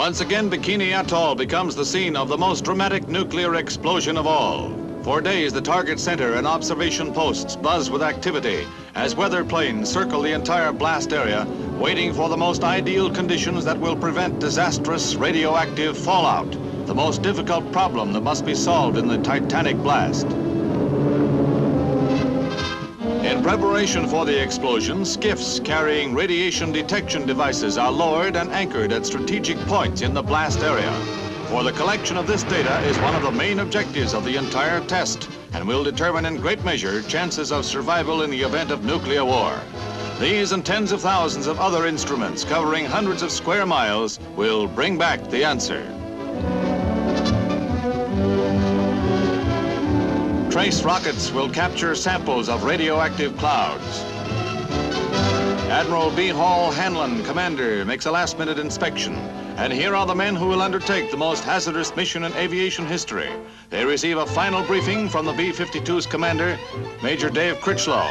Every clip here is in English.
Once again, Bikini Atoll becomes the scene of the most dramatic nuclear explosion of all. For days, the target center and observation posts buzz with activity as weather planes circle the entire blast area, waiting for the most ideal conditions that will prevent disastrous radioactive fallout, the most difficult problem that must be solved in the titanic blast. In preparation for the explosion, skiffs carrying radiation detection devices are lowered and anchored at strategic points in the blast area. For the collection of this data is one of the main objectives of the entire test and will determine in great measure chances of survival in the event of nuclear war. These and tens of thousands of other instruments covering hundreds of square miles will bring back the answer. Trace rockets will capture samples of radioactive clouds. Admiral B. Hall Hanlon, commander, makes a last-minute inspection. And here are the men who will undertake the most hazardous mission in aviation history. They receive a final briefing from the B-52's commander, Major Dave Critchlow.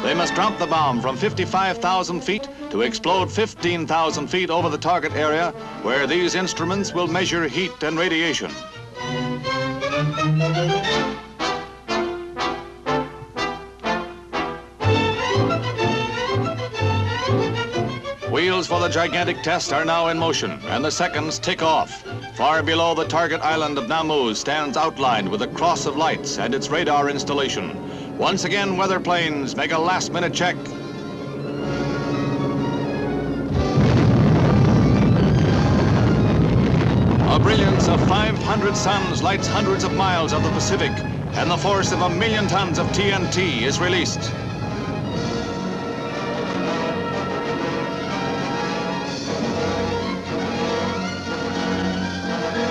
They must drop the bomb from 55,000 feet to explode 15,000 feet over the target area, where these instruments will measure heat and radiation. Wheels for the gigantic test are now in motion, and the seconds tick off. Far below the target island of Namu stands outlined with a cross of lights and its radar installation. Once again, weather planes make a last-minute check. A brilliance of 500 suns lights hundreds of miles of the Pacific, and the force of 1,000,000 tons of TNT is released.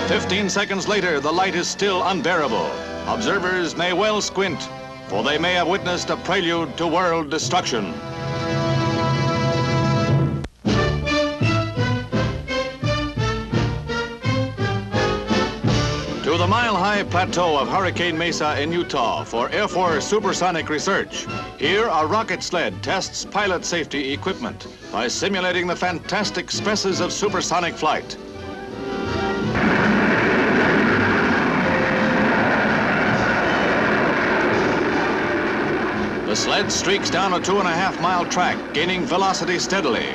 "15 seconds later, the light is still unbearable. Observers may well squint, for they may have witnessed a prelude to world destruction. To the mile-high plateau of Hurricane Mesa in Utah for Air Force supersonic research. Here, a rocket sled tests pilot safety equipment by simulating the fantastic stresses of supersonic flight. The sled streaks down a 2.5-mile track, gaining velocity steadily.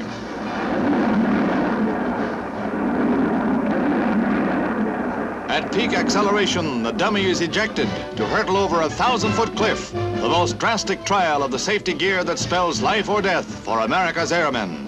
At peak acceleration, the dummy is ejected to hurtle over a 1,000-foot cliff, the most drastic trial of the safety gear that spells life or death for America's airmen.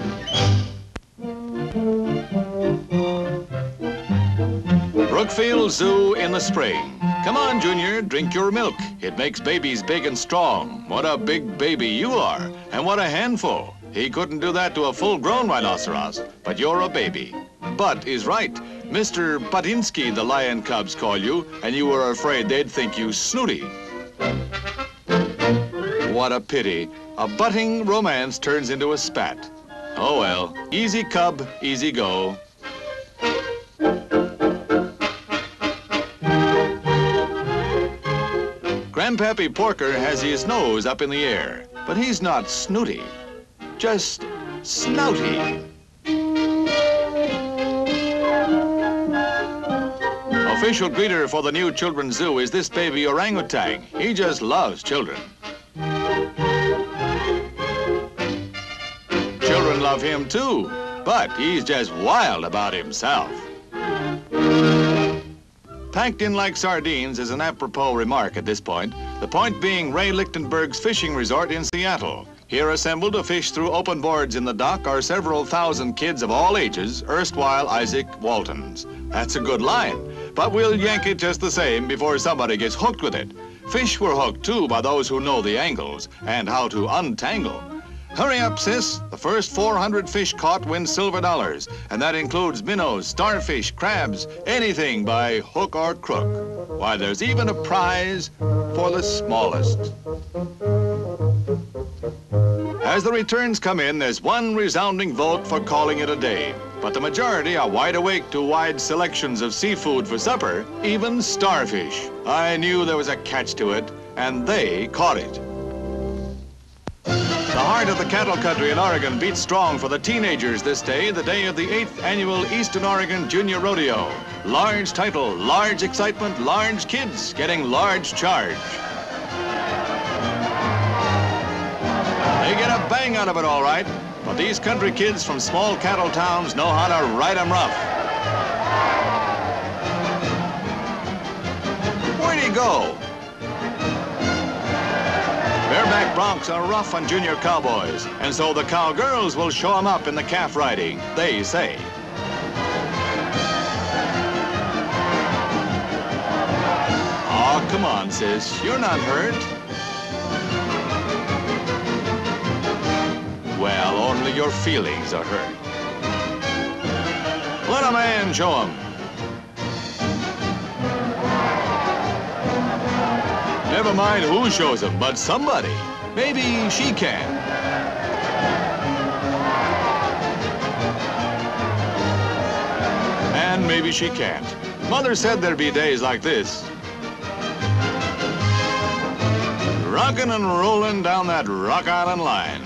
Brookfield Zoo in the spring. Come on, Junior, drink your milk. It makes babies big and strong. What a big baby you are, and what a handful. He couldn't do that to a full-grown rhinoceros, but you're a baby. Butt is right. Mr. Buttinsky, the lion cubs call you, and you were afraid they'd think you snooty. What a pity. A butting romance turns into a spat. Oh well, easy cub, easy go. Grandpappy Porker has his nose up in the air, but he's not snooty, just snouty. Official greeter for the new children's zoo is this baby orangutan. He just loves children. Children love him too, but he's just wild about himself. Packed in like sardines is an apropos remark at this point, the point being Ray Lichtenberg's fishing resort in Seattle. Here assembled to fish through open boards in the dock are several thousand kids of all ages, erstwhile Isaac Waltons. That's a good line, but we'll yank it just the same before somebody gets hooked with it. Fish were hooked too by those who know the angles and how to untangle. Hurry up, sis. The first 400 fish caught win silver dollars, and that includes minnows, starfish, crabs, anything by hook or crook. Why, there's even a prize for the smallest. As the returns come in, there's one resounding vote for calling it a day. But the majority are wide awake to wide selections of seafood for supper, even starfish. I knew there was a catch to it, and they caught it. The heart of the cattle country in Oregon beats strong for the teenagers this day, the day of the 8th annual Eastern Oregon Junior Rodeo. Large title, large excitement, large kids getting large charge. They get a bang out of it all right, but these country kids from small cattle towns know how to ride 'em rough. Where'd he go? Bareback broncs are rough on junior cowboys, and so the cowgirls will show 'em up in the calf riding, they say. Oh, come on, sis, you're not hurt. Well, only your feelings are hurt. Let a man show 'em. Never mind who shows him, but somebody. Maybe she can. And maybe she can't. Mother said there'd be days like this. Rockin' and rollin' down that Rock Island line.